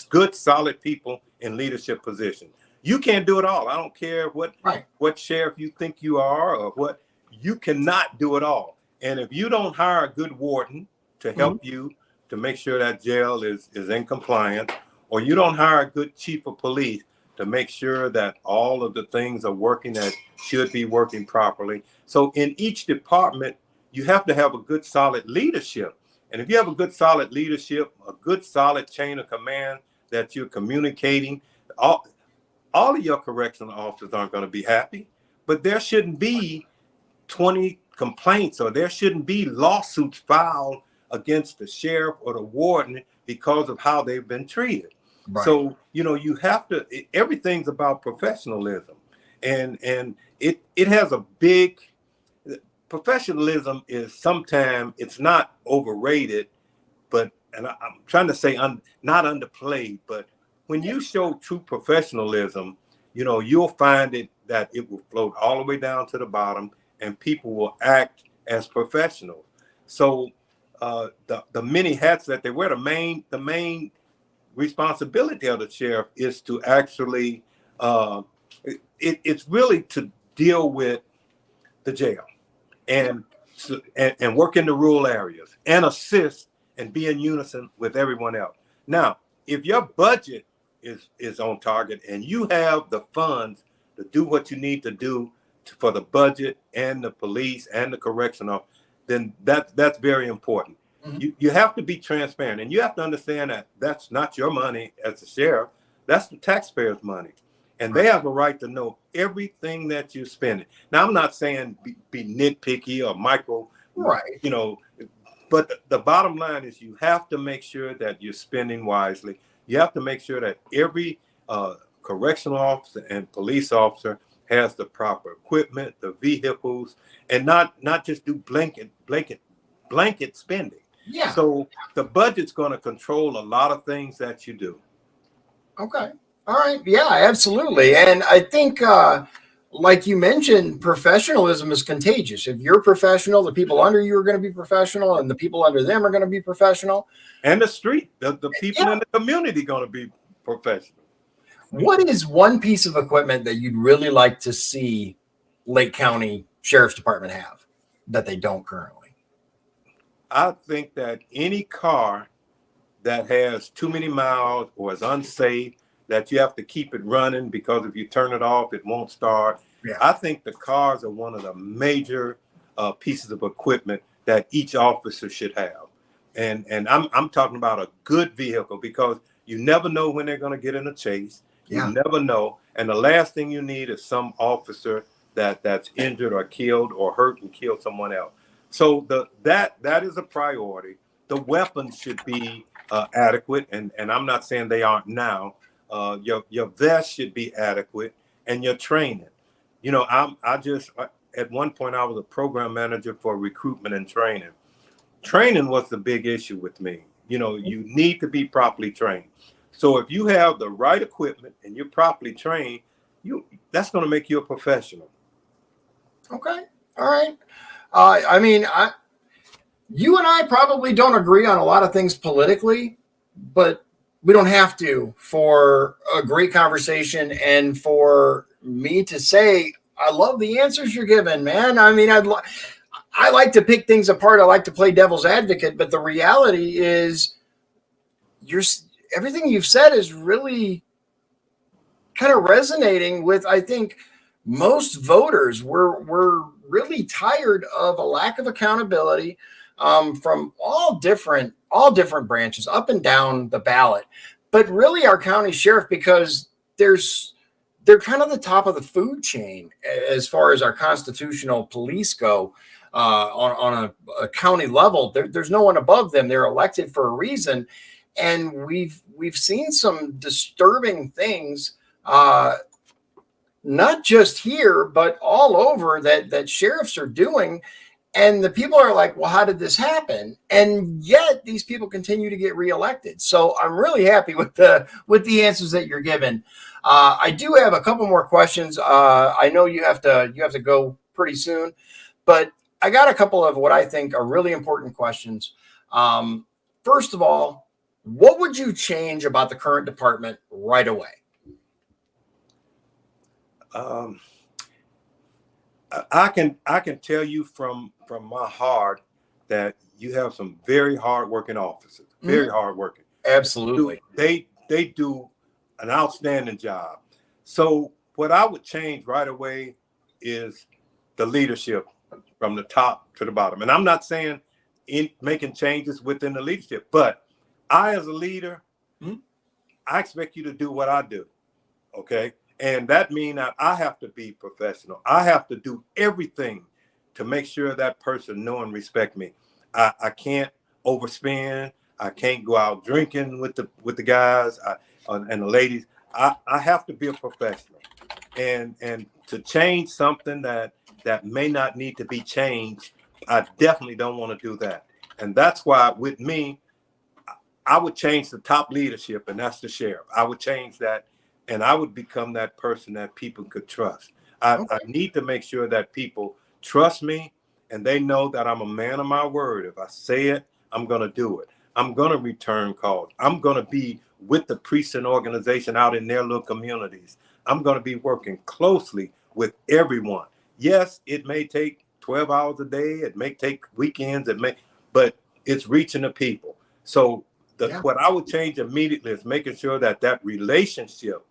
Speaker 3: good, solid people in leadership positions. You can't do it all. I don't care what sheriff you think you are or what. You cannot do it all. And if you don't hire a good warden to help you to make sure that jail is in compliance, or you don't hire a good chief of police to make sure that all of the things are working that should be working properly. So in each department, you have to have a good, solid leadership. And if you have a good, solid leadership, a good, solid chain of command that you're communicating, all of your correctional officers aren't going to be happy, but there shouldn't be 20 complaints, or there shouldn't be lawsuits filed against the sheriff or the warden because of how they've been treated. Right. So, you know, you have to, everything's about professionalism, and it has a big, professionalism is sometimes, it's not overrated, but, and I'm trying to say not underplayed, but when you show true professionalism, you know, you'll find that it will float all the way down to the bottom, and people will act as professionals. So the many hats that they wear, the main responsibility of the sheriff is to actually, it's really to deal with the jail and work in the rural areas and assist and be in unison with everyone else. Now, if your budget is on target and you have the funds to do what you need to do for the budget and the police and the correctional, then that's very important. You have to be transparent, and you have to understand that that's not your money as a sheriff. That's the taxpayers' money, and they have a right to know everything that you're spending. Now, I'm not saying be nitpicky or micro, you know, but the bottom line is you have to make sure that you're spending wisely. You have to make sure that every correctional officer and police officer has the proper equipment, the vehicles, and not just do blanket spending. Yeah. So the budget's going to control a lot of things that you do.
Speaker 2: Okay. All right. Yeah, absolutely. And I think, like you mentioned, professionalism is contagious. If you're professional, the people under you are going to be professional, and the people under them are going to be professional.
Speaker 3: And the street, the people in the community going to be professional.
Speaker 2: What is one piece of equipment that you'd really like to see Lake County Sheriff's Department have that they don't currently?
Speaker 3: I think that any car that has too many miles or is unsafe, that you have to keep it running because if you turn it off, it won't start. Yeah. I think the cars are one of the major pieces of equipment that each officer should have. And I'm talking about a good vehicle, because you never know when they're going to get in a chase. You never know. And the last thing you need is some officer that's injured or killed or hurt and kill someone else. So that is a priority. The weapons should be adequate, and I'm not saying they aren't now. Your vest should be adequate, and your training. You know, at one point I was a program manager for recruitment and training. Training was the big issue with me. You know, you need to be properly trained. So if you have the right equipment and you're properly trained, that's going to make you a professional.
Speaker 2: Okay. All right. You and I probably don't agree on a lot of things politically, but we don't have to for a great conversation and for me to say, I love the answers you're giving, man. I like to pick things apart. I like to play devil's advocate, but the reality is everything you've said is really kind of resonating with, I think, most voters. We're really tired of a lack of accountability from all different branches up and down the ballot, but really our county sheriff, because they're kind of the top of the food chain as far as our constitutional police go. On a county level, there's no one above them. They're elected for a reason, and we've seen some disturbing things, not just here but all over, that sheriffs are doing. And the people are like, well, how did this happen? And yet these people continue to get reelected. So I'm really happy with the answers that you're given. I do have a couple more questions. I know you have to go pretty soon, but I got a couple of what I think are really important questions. First of all, what would you change about the current department right away?
Speaker 3: I can tell you from my heart that you have some very hardworking officers, very hardworking.
Speaker 2: Absolutely.
Speaker 3: They do an outstanding job. So what I would change right away is the leadership from the top to the bottom. And I'm not saying in making changes within the leadership, but I, as a leader, I expect you to do what I do. Okay. And that means that I have to be professional. I have to do everything to make sure that person know and respect me. I can't overspend. I can't go out drinking with the guys and the ladies. I have to be a professional. And to change something that may not need to be changed, I definitely don't want to do that. And that's why with me, I would change the top leadership, and that's the sheriff. I would change that. And I would become that person that people could trust. I need to make sure that people trust me and they know that I'm a man of my word. If I say it, I'm going to do it. I'm going to return calls. I'm going to be with the precinct organization out in their little communities. I'm going to be working closely with everyone. Yes, it may take 12 hours a day. It may take weekends. But it's reaching the people. So what I would change immediately is making sure that relationship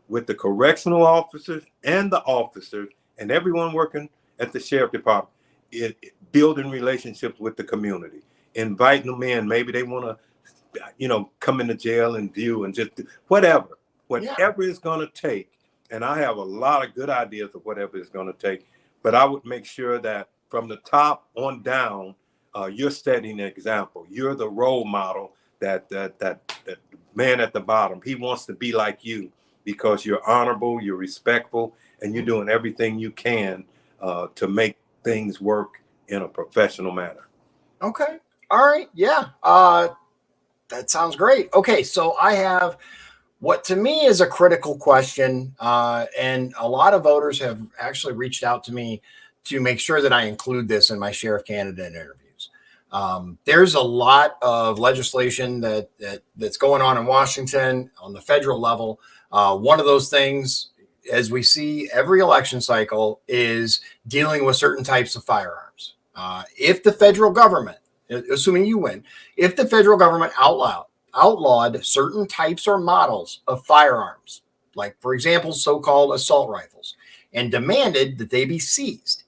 Speaker 3: with the correctional officers and the officers and everyone working at the sheriff department, building relationships with the community, inviting them in. Maybe they want to, come into jail and view and just whatever it's going to take. And I have a lot of good ideas of whatever it's going to take. But I would make sure that from the top on down, you're setting an example. You're the role model that man at the bottom. He wants to be like you, because you're honorable, you're respectful, and you're doing everything you can to make things work in a professional manner.
Speaker 2: Okay. All right. Yeah. That sounds great. Okay. So I have what to me is a critical question. And a lot of voters have actually reached out to me to make sure that I include this in my sheriff candidate interviews. There's a lot of legislation that's going on in Washington on the federal level. One of those things, as we see every election cycle, is dealing with certain types of firearms. If the federal government, assuming you win, if the federal government outlawed certain types or models of firearms, like, for example, so-called assault rifles, and demanded that they be seized,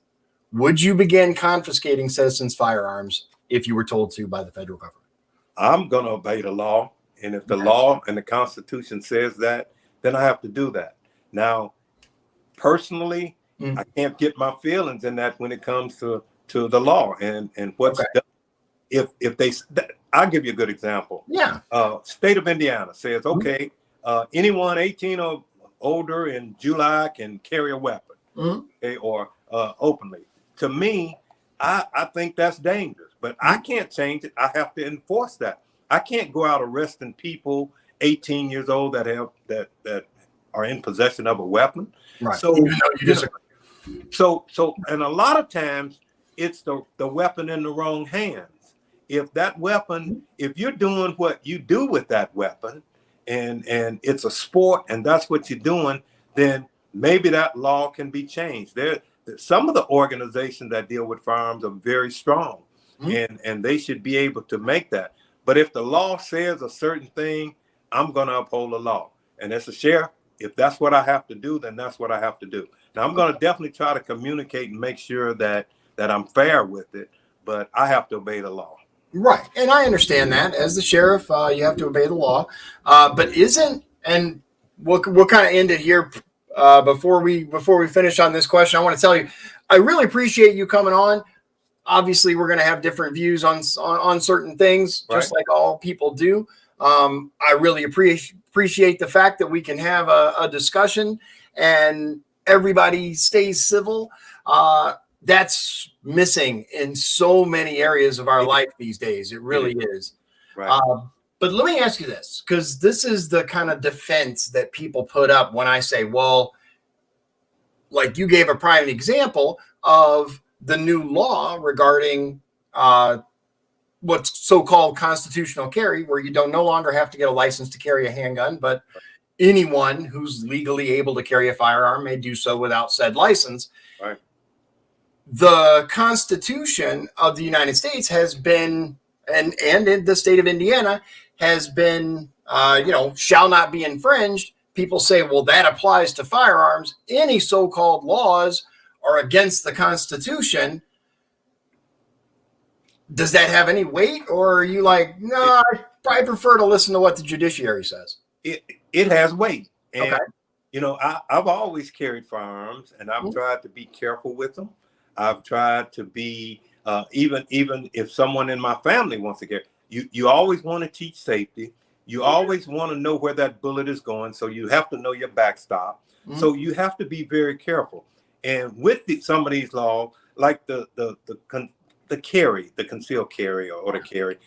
Speaker 2: would you begin confiscating citizens' firearms if you were told to by the federal government?
Speaker 3: I'm going to obey the law. And if the law and the Constitution says that, then I have to do that. Now, personally, I can't get my feelings in that when it comes to the law and what's done. If they, I'll give you a good example.
Speaker 2: Yeah.
Speaker 3: State of Indiana says, okay, anyone 18 or older in July can carry a weapon, okay, or openly. To me, I think that's dangerous, but I can't change it. I have to enforce that. I can't go out arresting people 18 years old that are in possession of a weapon.
Speaker 2: Right.
Speaker 3: So
Speaker 2: Even though you disagree.
Speaker 3: So, and a lot of times it's the weapon in the wrong hands. If that weapon, if you're doing what you do with that weapon, and it's a sport, and that's what you're doing, then maybe that law can be changed. Some of the organizations that deal with firearms are very strong, and they should be able to make that. But if the law says a certain thing, I'm going to uphold the law. And as a sheriff, if that's what I have to do, then that's what I have to do. Now, I'm going to definitely try to communicate and make sure that I'm fair with it, but I have to obey the law.
Speaker 2: Right. And I understand that as the sheriff, you have to obey the law. But and we'll kind of end it here before we finish on this question. I want to tell you, I really appreciate you coming on. Obviously, we're going to have different views on certain things, just like all people do. I really appreciate the fact that we can have a discussion and everybody stays civil. That's missing in so many areas of our life these days. It really is.
Speaker 3: Right.
Speaker 2: But let me ask you this, because this is the kind of defense that people put up when I say, well, like you gave a prime example of the new law regarding what's so-called constitutional carry, where you no longer have to get a license to carry a handgun, but anyone who's legally able to carry a firearm may do so without said license.
Speaker 3: Right.
Speaker 2: The Constitution of the United States has been, and in the state of Indiana has been, shall not be infringed. People say, well, that applies to firearms. Any so-called laws are against the Constitution. Does that have any weight, or are you like, no, I prefer to listen to what the judiciary says?
Speaker 3: It has weight. And,
Speaker 2: okay.
Speaker 3: I've always carried firearms, and I've tried to be careful with them. I've tried to be, even if someone in my family wants to carry, you always want to teach safety. You always want to know where that bullet is going. So you have to know your backstop. So you have to be very careful. And with some of these laws, like the concealed carry or the carry,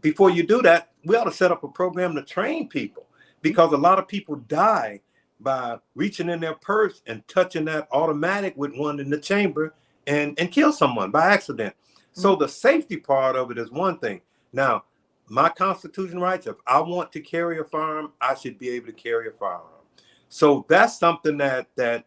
Speaker 3: before you do that, we ought to set up a program to train people, because a lot of people die by reaching in their purse and touching that automatic with one in the chamber and kill someone by accident. So the safety part of it is one thing. Now, my Constitution rights, if I want to carry a firearm, I should be able to carry a firearm. So that's something that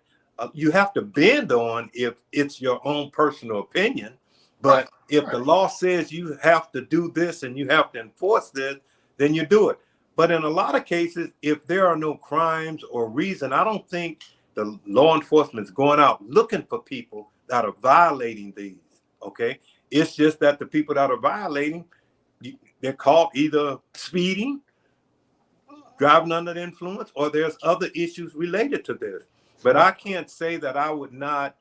Speaker 3: you have to bend on if it's your own personal opinion. But if the law says you have to do this and you have to enforce this, then you do it. But in a lot of cases, if there are no crimes or reason, I don't think the law enforcement is going out looking for people that are violating these. Okay. It's just that the people that are violating, they're caught either speeding, driving under the influence, or there's other issues related to this. But I can't say that I would not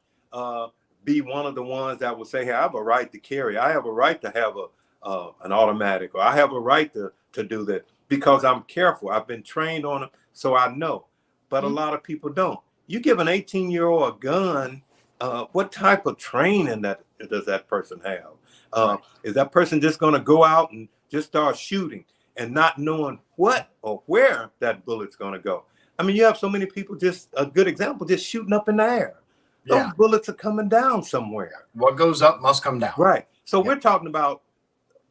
Speaker 3: be one of the ones that would say, hey, I have a right to carry. I have a right to have an automatic, or I have a right to do that, because I'm careful. I've been trained on it, so I know. But a lot of people don't. You give an 18-year-old a gun, what type of training does that person have? Is that person just going to go out and just start shooting and not knowing what or where that bullet's going to go? I mean, you have so many people, just a good example, just shooting up in the air. Those bullets are coming down somewhere.
Speaker 2: What goes up must come down.
Speaker 3: Right. So we're talking about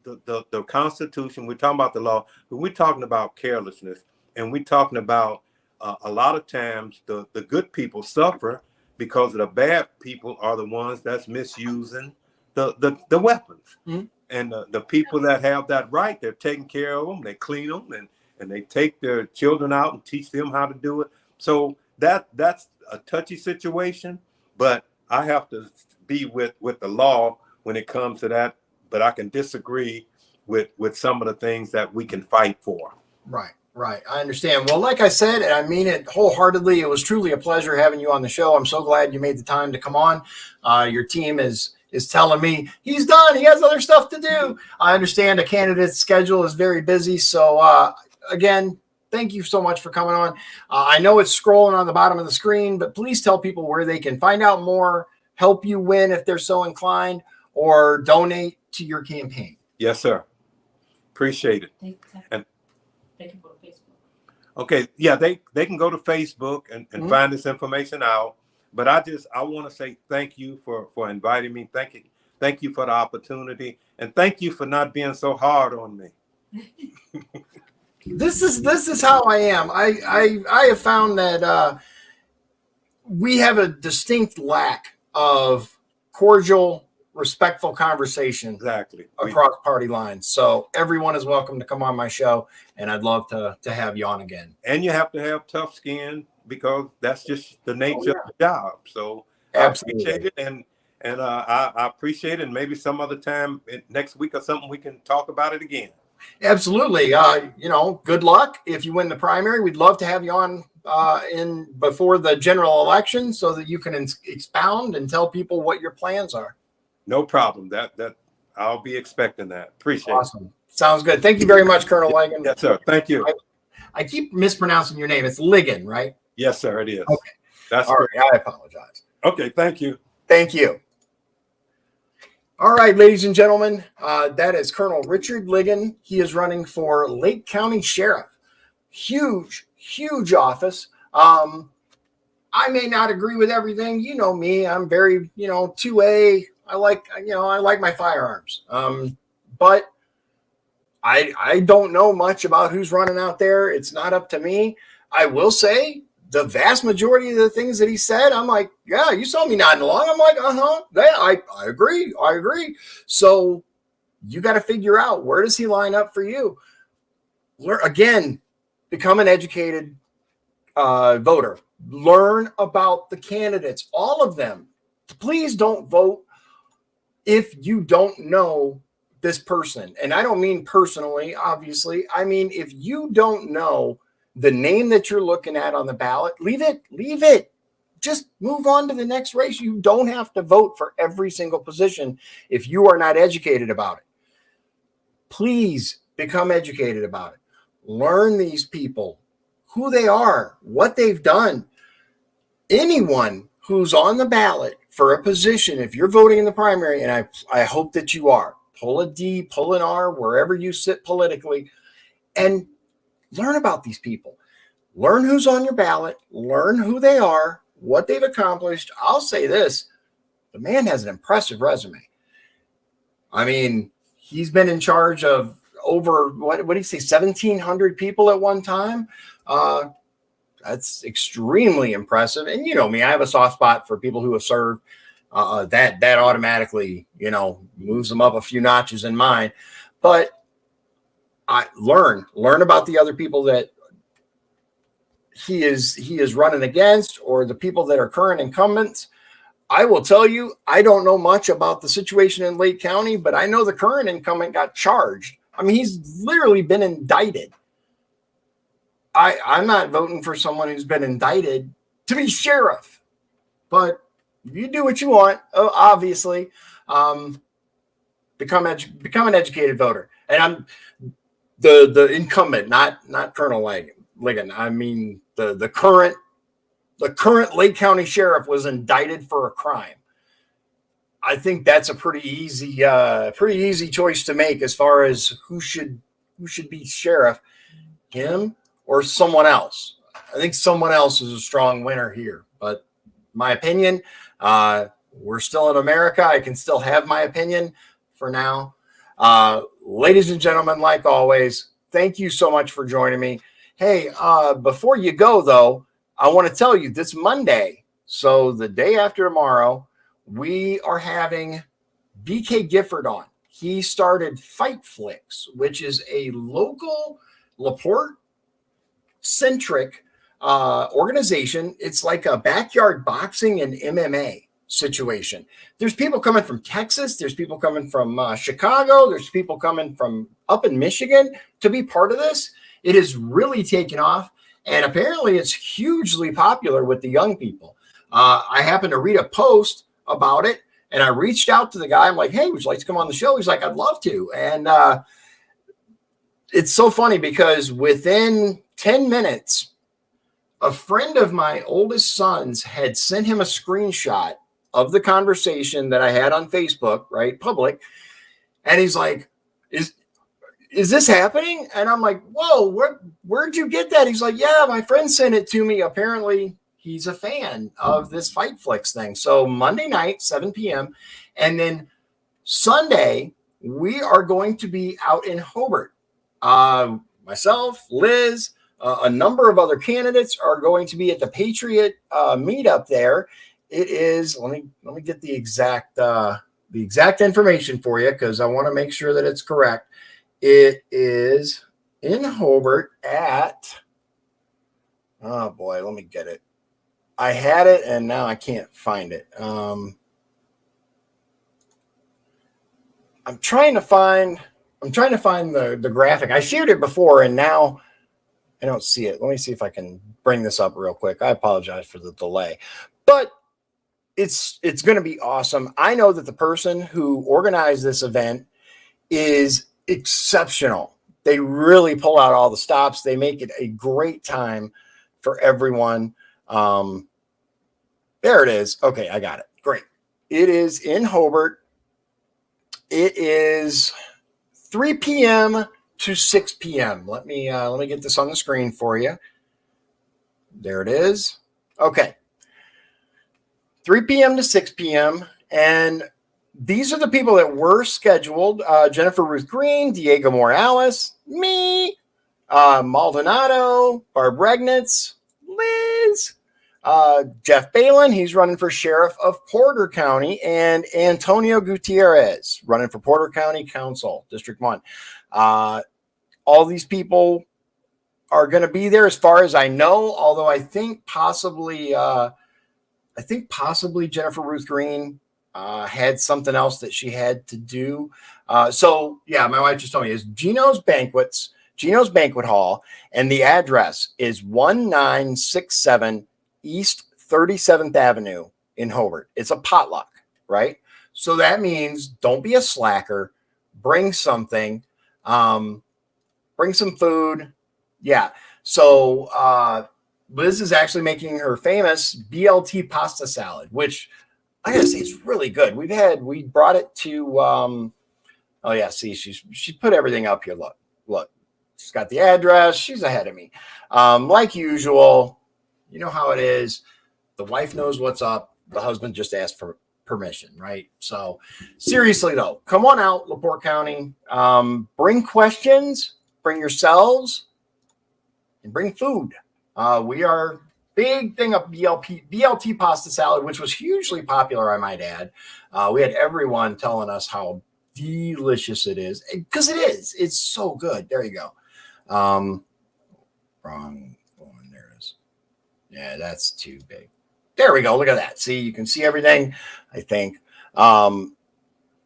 Speaker 3: the Constitution. We're talking about the law, but we're talking about carelessness. And we're talking about a lot of times the good people suffer because the bad people are the ones that's misusing the weapons. And the people that have that right, they're taking care of them, they clean them, and they take their children out and teach them how to do it. So that's a touchy situation, but I have to be with the law when it comes to that. But I can disagree with some of the things that we can fight for.
Speaker 2: Right. I understand. Well, like I said, and I mean it wholeheartedly, it was truly a pleasure having you on the show. I'm so glad you made the time to come on. Your team is telling me he's done. He has other stuff to do. I understand a candidate's schedule is very busy. So again, thank you so much for coming on. I know it's scrolling on the bottom of the screen, but please tell people where they can find out more, help you win if they're so inclined, or donate to your campaign.
Speaker 3: Yes, sir. Appreciate it. And
Speaker 4: they can go to Facebook.
Speaker 3: Okay, yeah, they can go to Facebook and find this information out. But I want to say thank you for inviting me. Thank you for the opportunity, and thank you for not being so hard on me.
Speaker 2: This is how I am. I have found that we have a distinct lack of cordial, respectful conversation
Speaker 3: Exactly.
Speaker 2: across party lines. So everyone is welcome to come on my show, and I'd love to have you on again.
Speaker 3: And you have to have tough skin, because that's just the nature of the job. So
Speaker 2: Absolutely.
Speaker 3: I appreciate it, and I appreciate it. And maybe some other time next week or something, we can talk about it again.
Speaker 2: Absolutely. Good luck if you win the primary. We'd love to have you on in before the general election so that you can expound and tell people what your plans are.
Speaker 3: No problem. That I'll be expecting that. Appreciate it.
Speaker 2: Awesome. Sounds good. Thank you very much, Colonel Ligon.
Speaker 3: Yes, sir. Thank you.
Speaker 2: I keep mispronouncing your name. It's Ligon, right?
Speaker 3: Yes, sir. It is.
Speaker 2: Okay.
Speaker 3: That's
Speaker 2: all
Speaker 3: great.
Speaker 2: right. I apologize.
Speaker 3: Okay. Thank you.
Speaker 2: Thank you. All right, ladies and gentlemen, that is Colonel Richard Ligon. He is running for Lake County Sheriff. Huge, huge office. I may not agree with everything. You know me. I'm very, 2A. I like my firearms. But I don't know much about who's running out there. It's not up to me. I will say the vast majority of the things that he said, I'm like, yeah, you saw me nodding along. I'm like, yeah, I agree. I agree. So you got to figure out, where does he line up for you? Again, become an educated voter. Learn about the candidates, all of them. Please don't vote if you don't know this person. And I don't mean personally, obviously. I mean, if you don't know the name that you're looking at on the ballot, leave it. Just move on to the next race. You don't have to vote for every single position if you are not educated about it. Please become educated about it. Learn these people, who they are, what they've done. Anyone who's on the ballot for a position, if you're voting in the primary, and I hope that you are, pull a D, pull an R, wherever you sit politically, and learn about these people. Learn who's on your ballot. Learn who they are, what they've accomplished. I'll say this. The man has an impressive resume. I mean, he's been in charge of over, what did he say, 1,700 people at one time? That's extremely impressive. And you know me, I have a soft spot for people who have served. That automatically, moves them up a few notches in mine. But I learn about the other people that he is running against, or the people that are current incumbents. I will tell you, I don't know much about the situation in Lake County, but I know the current incumbent got charged. I mean, he's literally been indicted. I'm not voting for someone who's been indicted to be sheriff, but you do what you want, obviously. Become an educated voter. And I'm the incumbent, not Colonel Ligon. I mean, the current Lake County sheriff was indicted for a crime. I think that's a pretty easy choice to make as far as who should be sheriff, him or someone else. I think someone else is a strong winner here, but my opinion, we're still in America. I can still have my opinion for now. Ladies and gentlemen, like always, thank you so much for joining me. Hey, before you go though, I want to tell you this Monday, so the day after tomorrow, we are having BK Gifford on. He started Fight Flicks, which is a local LaPorte-centric organization. It's like a backyard boxing and MMA situation. There's people coming from Texas. There's people coming from Chicago. There's people coming from up in Michigan to be part of this. It has really taken off, and apparently it's hugely popular with the young people. I happened to read a post about it, and I reached out to the guy. I'm like, hey, would you like to come on the show? He's like, I'd love to. And it's so funny because within 10 minutes, a friend of my oldest son's had sent him a screenshot of the conversation that I had on Facebook, right? Public. And he's like, is this happening? And I'm like, whoa, where'd you get that? He's like, yeah, my friend sent it to me. Apparently he's a fan of this Fight Flicks thing. So Monday night, 7 p.m. And then Sunday, we are going to be out in Hobart. Myself, Liz, a number of other candidates are going to be at the Patriot meetup there. It is, let me get the exact information for you, because I want to make sure that it's correct. It is in Hobart at, oh boy, let me get it. I had it and now I can't find it. I'm trying to find the graphic. I shared it before and now I don't see it. Let me see if I can bring this up real quick. I apologize for the delay, but it's going to be awesome. I know that the person who organized this event is exceptional. They really pull out all the stops. They make it a great time for everyone. There it is. Okay, I got it. Great. It is in Hobart. It is 3 p.m. to 6 p.m. Let me get this on the screen for you. There it is. Okay. 3 p.m. to 6 p.m. And these are the people that were scheduled. Jennifer Ruth Green, Diego Morales, me, Maldonado, Barb Regnitz, Liz, Jeff Balin, he's running for sheriff of Porter County, and Antonio Gutierrez running for Porter County Council, District 1. All these people are going to be there as far as I know, although I think possibly Jennifer Ruth Green had something else that she had to do. So yeah, my wife just told me is Gino's Banquet Hall, and the address is 1967 East 37th Avenue in Hobart. It's a potluck, right? So that means don't be a slacker. Bring something. Bring some food. Yeah. So Liz is actually making her famous BLT pasta salad, which I gotta say is really good. We brought it to oh yeah, see, she put everything up here. Look, she's got the address, she's ahead of me. Like usual, you know how it is. The wife knows what's up, the husband just asked for permission, right? So seriously though, come on out, LaPorte County. Bring questions, bring yourselves, and bring food. We are big thing of BLT pasta salad, which was hugely popular, I might add. We had everyone telling us how delicious it is, because it is. It's so good. There you go. Wrong one. There it is. Yeah, that's too big. There we go. Look at that. See, you can see everything, I think.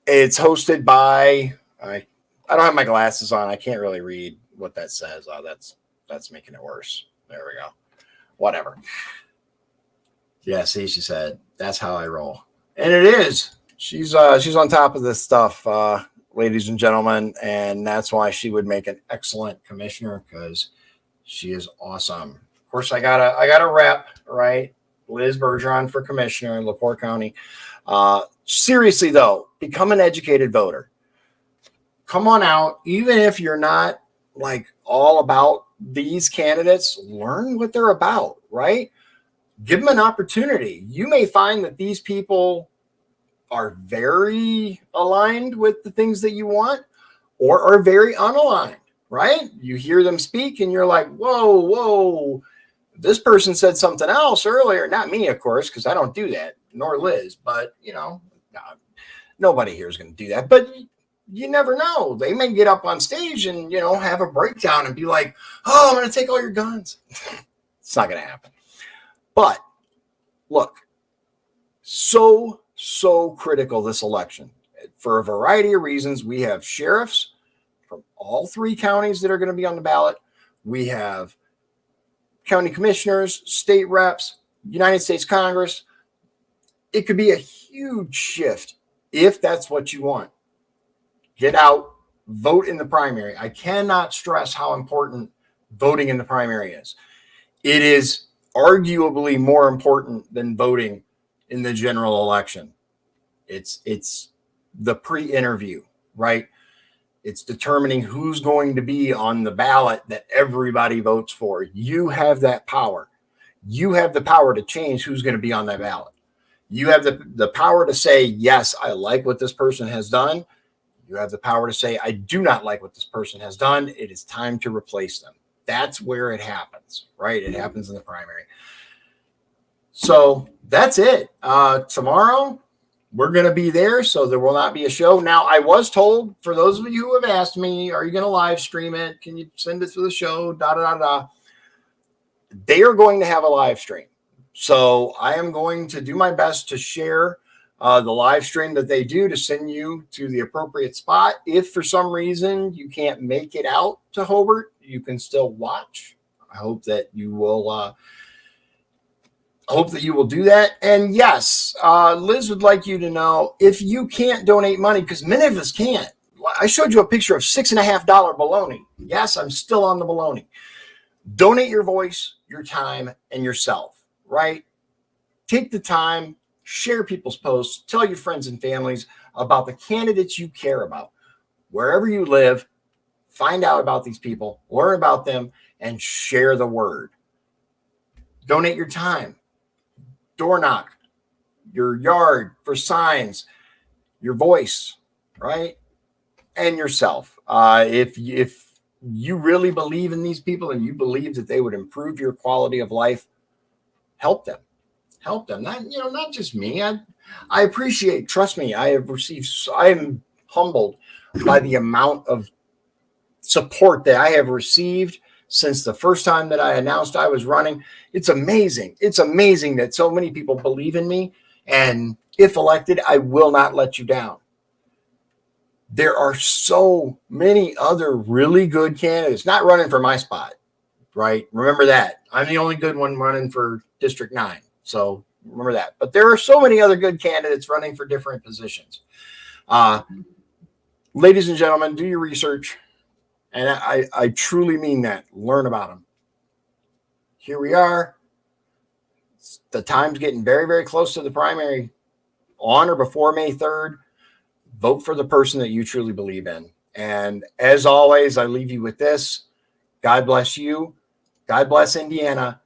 Speaker 2: It's hosted by, I don't have my glasses on. I can't really read what that says. Oh, that's making it worse. There we go. Whatever. Yeah, see, she said, that's how I roll. And it is. She's on top of this stuff, ladies and gentlemen, and that's why she would make an excellent commissioner, because she is awesome. Of course, I got a rep, right? Liz Bergeron for commissioner in LaPorte County. Seriously though, become an educated voter. Come on out, even if you're not like all about these candidates, learn what they're about, right? Give them an opportunity. You may find that these people are very aligned with the things that you want, or are very unaligned, right? You hear them speak and you're like, whoa, this person said something else earlier. Not me, of course, because I don't do that, nor Liz, but nobody here is going to do that. But you never know. They may get up on stage and, have a breakdown and be like, oh, I'm going to take all your guns. It's not going to happen. But look, so critical this election for a variety of reasons. We have sheriffs from all three counties that are going to be on the ballot. We have county commissioners, state reps, United States Congress. It could be a huge shift if that's what you want. Get out, vote in the primary. I cannot stress how important voting in the primary is. It is arguably more important than voting in the general election. It's the pre-interview, right? It's determining who's going to be on the ballot that everybody votes for. You have that power. You have the power to change who's going to be on that ballot. You have the power to say, yes, I like what this person has done. You have the power to say, I do not like what this person has done. It is time to replace them. That's where it happens, right? It happens in the primary. So that's it. Tomorrow, we're going to be there, so there will not be a show. Now, I was told, for those of you who have asked me, are you going to live stream it? Can you send it to the show? They are going to have a live stream. So I am going to do my best to share the live stream that they do to send you to the appropriate spot. If for some reason you can't make it out to Hobart, you can still watch. I hope that you will do that. And yes, Liz would like you to know, if you can't donate money, because many of us can't. I showed you a picture of $6.50 baloney. Yes, I'm still on the baloney. Donate your voice, your time, and yourself, right? Take the time, share people's posts, tell your friends and families about the candidates you care about. Wherever you live, find out about these people, learn about them, and share the word. Donate your time. Door knock, your yard for signs, your voice, right? And yourself. If you really believe in these people and you believe that they would improve your quality of life, help them. Help them. Not just me. I appreciate, trust me, I am humbled by the amount of support that I have received since the first time that I announced I was running. It's amazing. It's amazing that so many people believe in me. And if elected, I will not let you down. There are so many other really good candidates not running for my spot, right? Remember that. I'm the only good one running for District 9. So remember that. But there are so many other good candidates running for different positions. Ladies and gentlemen, do your research. And I truly mean that. Learn about them. Here we are. The time's getting very, very close to the primary. On or before May 3rd, vote for the person that you truly believe in. And as always, I leave you with this. God bless you. God bless Indiana.